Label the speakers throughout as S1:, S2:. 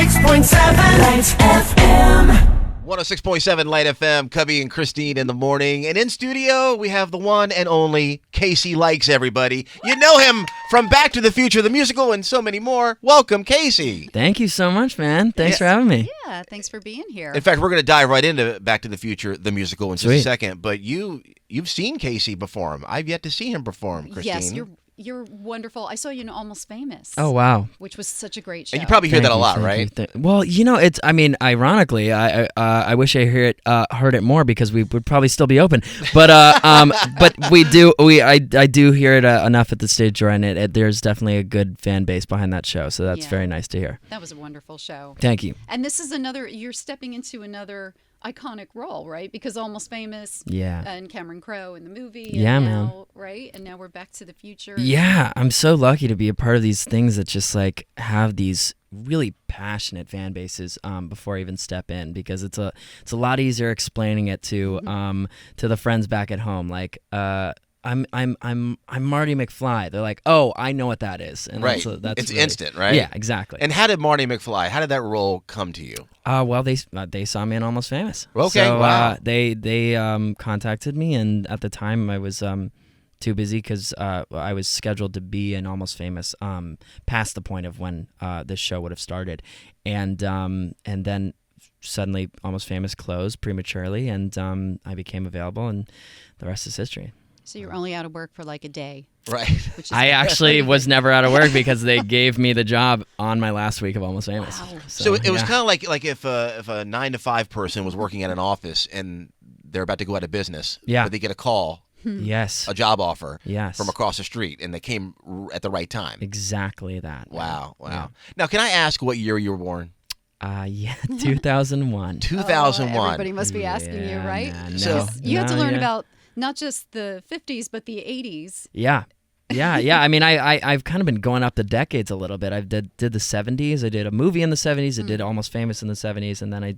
S1: 106.7 Lights FM.
S2: 106.7 Light FM, Cubby and Christine in the morning. And in studio, we have the one and only Casey Likes, everybody. You know him from Back to the Future, the musical, and so many more. Welcome, Casey.
S3: Thank you so much, man. Thanks for having me.
S4: Yeah, thanks for being here.
S2: In fact, we're going to dive right into Back to the Future, the musical, in just a
S3: Sweet.
S2: second. But you've seen Casey perform. I've yet to see him perform, Christine.
S4: Yes, you're wonderful. I saw you in Almost Famous.
S3: Oh, wow.
S4: Which was such a great show.
S2: And you probably hear that a
S3: Thank you,
S2: lot,
S3: thank
S2: right?
S3: you, well, it's. I mean, ironically, I wish I heard it more because we would probably still be open. But but I do hear it enough at the stage door, and there's definitely a good fan base behind that show. So that's very nice to hear.
S4: That was a wonderful show.
S3: Thank you.
S4: And this is you're stepping into another iconic role, right? Because Almost Famous,
S3: Yeah.
S4: and Cameron Crowe in the movie,
S3: Yeah,
S4: and
S3: man.
S4: now, right? And now we're Back to the Future.
S3: Yeah, I'm so lucky to be a part of these things that just like have these really passionate fan bases before I even step in, because it's a lot easier explaining it to the friends back at home. Like I'm Marty McFly. They're like, oh, I know what that is, and
S2: Right.
S3: that's
S2: It's
S3: really,
S2: instant, right?
S3: Yeah, exactly.
S2: And how did Marty McFly, how did that role come to you?
S3: Well, they saw me in Almost Famous.
S2: Okay,
S3: so,
S2: wow.
S3: They contacted me, and at the time I was too busy because I was scheduled to be in Almost Famous past the point of when this show would have started, and then suddenly Almost Famous closed prematurely, and I became available, and the rest is history.
S4: So you're only out of work for like a day.
S2: Right.
S4: Which is
S3: I actually was never out of work because they gave me the job on my last week of Almost Famous.
S4: Wow.
S2: So it was
S3: yeah.
S2: kind of like if a 9 to 5 person was working at an office and they're about to go out of business,
S3: Yeah.
S2: but they get a call,
S3: Yes.
S2: a job offer
S3: Yes.
S2: from across the street, and they came at the right time.
S3: Exactly that. man.
S2: Wow.
S3: Yeah.
S2: Now, can I ask what year you were born?
S3: Yeah, 2001.
S2: 2001.
S4: Everybody must be asking you,
S3: Yeah,
S4: right?
S3: man,
S2: So-
S3: no,
S4: You had to
S3: no,
S4: learn
S3: yeah.
S4: about not just the 50s, but the 80s.
S3: Yeah. I mean, I've kind of been going up the decades a little bit. I did the 70s. I did a movie in the 70s. I did Almost Famous in the 70s, and then I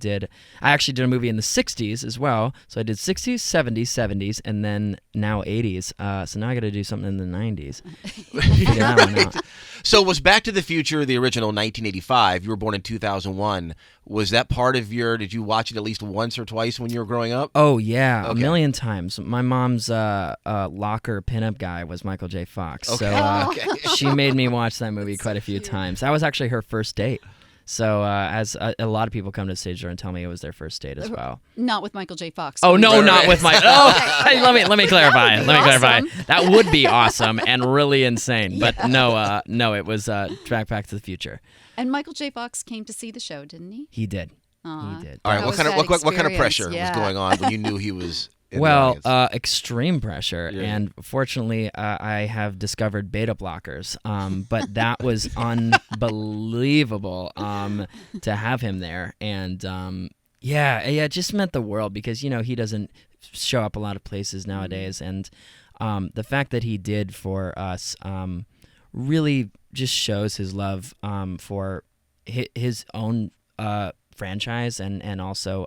S3: actually did a movie in the 60s as well. So I did 60s, 70s, 70s, and then now 80s. So now I got to do something in the 90s. Figure that one out.
S2: So was Back to the Future, the original 1985, you were born in 2001, was that part of did you watch it at least once or twice when you were growing up?
S3: Oh yeah,
S2: Okay.
S3: a million times. My mom's locker pinup guy was Michael J. Fox.
S2: Okay.
S3: So
S2: Okay.
S3: she made me watch that movie quite a few times. That was actually her first date. So as a lot of people come to the stage door and tell me it was their first date as well.
S4: Not with Michael J. Fox.
S3: Oh no,
S2: Right,
S3: not
S2: right.
S3: with my. Oh, hey, let me clarify.
S4: That would
S3: Let me
S4: be
S3: clarify.
S4: awesome.
S3: That would be awesome and really insane. But no, it was Back to the Future.
S4: And Michael J. Fox came to see the show, didn't he?
S3: He did.
S4: Aw.
S3: He did.
S2: All right,
S4: How
S2: what
S4: was
S2: kind of
S4: that
S2: what kind of
S4: experience?
S2: pressure was
S4: Yeah.
S2: going on when you knew he was in
S3: Well,
S2: the audience?
S3: extreme pressure,
S2: Yeah.
S3: and fortunately, I have discovered beta blockers. But that was unbelievable to have him there, and it just meant the world because he doesn't show up a lot of places nowadays, and the fact that he did for us really just shows his love for his own franchise, and also.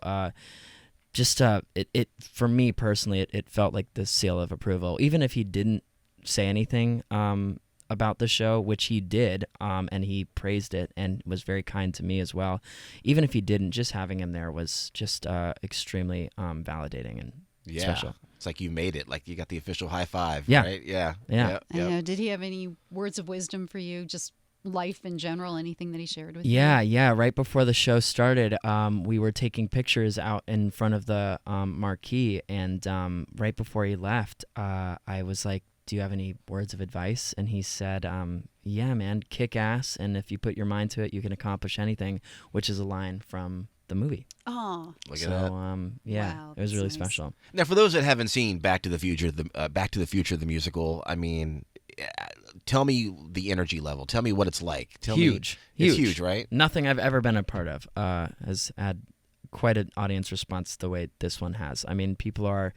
S3: Just it for me personally, it felt like the seal of approval. Even if he didn't say anything about the show, which he did, and he praised it and was very kind to me as well. Even if he didn't, just having him there was just extremely validating and special.
S2: It's like you made it. Like you got the official high five.
S3: Yeah.
S2: Right? Yeah.
S3: Yeah.
S2: Yep,
S4: I
S2: yep.
S4: know. Did he have any words of wisdom for you? Just life in general? Anything that he shared with you?
S3: Yeah. Right before the show started, we were taking pictures out in front of the marquee, and right before he left, I was like, do you have any words of advice? And he said, yeah, man, kick ass, and if you put your mind to it, you can accomplish anything, which is a line from the movie.
S4: Oh,
S2: Look
S3: So,
S2: at that.
S4: Wow,
S3: it was
S4: that's
S3: really
S4: nice.
S3: special.
S2: Now, for those that haven't seen Back to the Future, the musical, I mean, tell me the energy level. Tell me what it's like. Tell
S3: Huge.
S2: me, it's huge, right?
S3: Nothing I've ever been a part of has had quite an audience response the way this one has. I mean, people are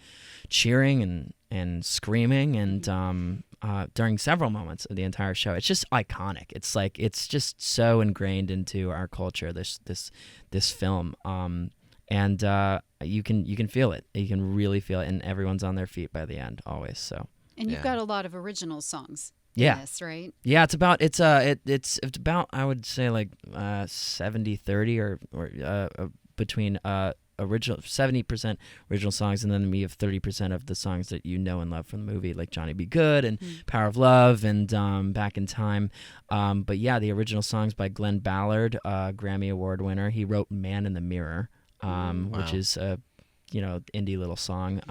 S3: cheering and screaming, and during several moments of the entire show, it's just iconic. It's like it's just so ingrained into our culture. This film, and you can feel it. You can really feel it, and everyone's on their feet by the end always. So
S4: and you've
S2: Yeah.
S4: got a lot of original songs
S3: Yeah.
S4: Yes, right?
S3: Yeah, it's about I would say like 70-30 or between original 70% original songs, and then we have 30% of the songs that you know and love from the movie, like Johnny Be Good and Power of Love and Back in Time. But yeah, the original songs by Glenn Ballard, Grammy Award winner. He wrote Man in the Mirror, which is a indie little song.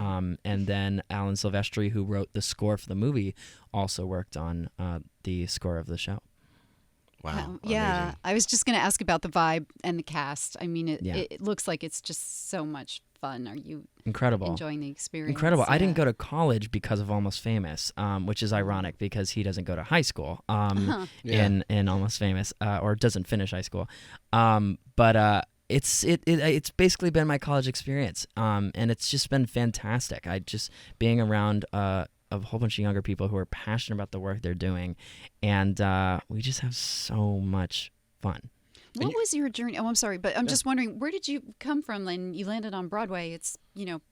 S3: And then Alan Silvestri, who wrote the score for the movie, also worked on the score of the show.
S2: Wow.
S4: Yeah,
S2: Amazing.
S4: I was just going to ask about the vibe and the cast. I mean,
S3: Yeah.
S4: it looks like it's just so much fun. Are you
S3: Incredible.
S4: enjoying the experience?
S3: Incredible. I didn't
S4: Yeah.
S3: go to college because of Almost Famous, which is ironic because he doesn't go to high school in Almost Famous, or doesn't finish high school. But it's basically been my college experience, and it's just been fantastic. Being around a whole bunch of younger people who are passionate about the work they're doing, and we just have so much fun.
S4: What was your journey? Oh, I'm sorry, but I'm just wondering, where did you come from? And you landed on Broadway. It's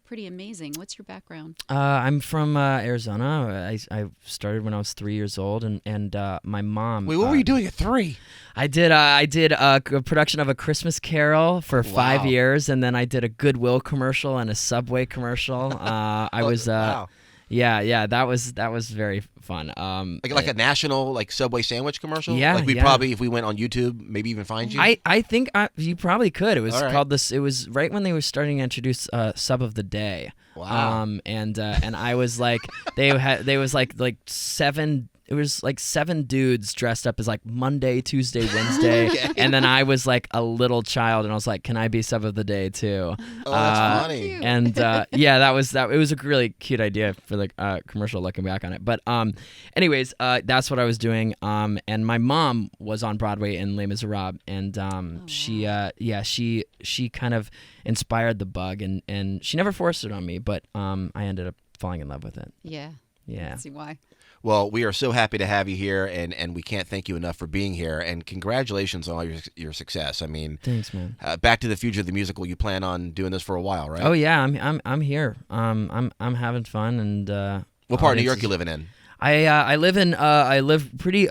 S4: pretty amazing. What's your background?
S3: I'm from Arizona. I started when I was 3 years old, and my mom.
S2: Wait, what were you doing at 3?
S3: I did a production of A Christmas Carol for 5
S2: Wow.
S3: years, and then I did a Goodwill commercial and a Subway commercial.
S2: Wow.
S3: Yeah, that was very fun.
S2: Like a national Subway sandwich commercial?
S3: Yeah,
S2: Like we
S3: yeah.
S2: probably, if we went on YouTube, maybe even find you?
S3: I think you probably could. It was
S2: All right.
S3: called this. It was right when they were starting to introduce Sub of the Day.
S2: Wow.
S3: And I was like, they was like 7. It was like 7 dudes dressed up as like Monday, Tuesday, Wednesday, and then I was like a little child, and I was like, "Can I be Sub of the Day too?"
S2: Oh, that's funny.
S4: Cute.
S3: And yeah, that was that. It was a really cute idea for the commercial. Looking back on it, but anyways, that's what I was doing. And my mom was on Broadway in Les Miserables, and she kind of inspired the bug, and she never forced it on me, but I ended up falling in love with it.
S4: Yeah.
S3: Yeah.
S4: Let's see why.
S2: Well, we are so happy to have you here, and we can't thank you enough for being here. And congratulations on all your success. I mean,
S3: Thanks, man.
S2: Back to the Future, the musical. You plan on doing this for a while, right?
S3: Oh yeah, I'm here. I'm having fun, and
S2: What part of New York you living in?
S3: I live pretty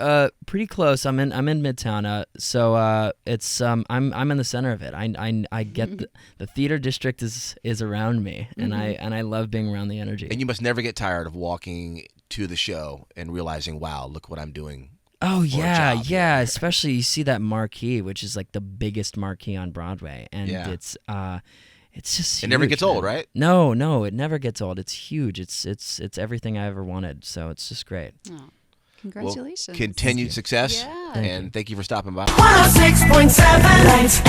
S3: close. I'm in Midtown. So it's I'm in the center of it. I get the theater district is around me, and I love being around the energy.
S2: And you must never get tired of walking to the show and realizing, wow, look what I'm doing.
S3: Oh
S2: for a
S3: yeah,
S2: job.
S3: yeah. Especially you see that marquee, which is like the biggest marquee on Broadway, and
S2: Yeah.
S3: it's just
S2: It never
S3: huge,
S2: gets old,
S3: man.
S2: right?
S3: No, it never gets old. It's huge. It's everything I ever wanted. So it's just great.
S4: Oh,
S2: Well,
S4: congratulations.
S2: continued success.
S4: Yeah.
S2: And thank you for stopping by.
S1: 106.7 Lights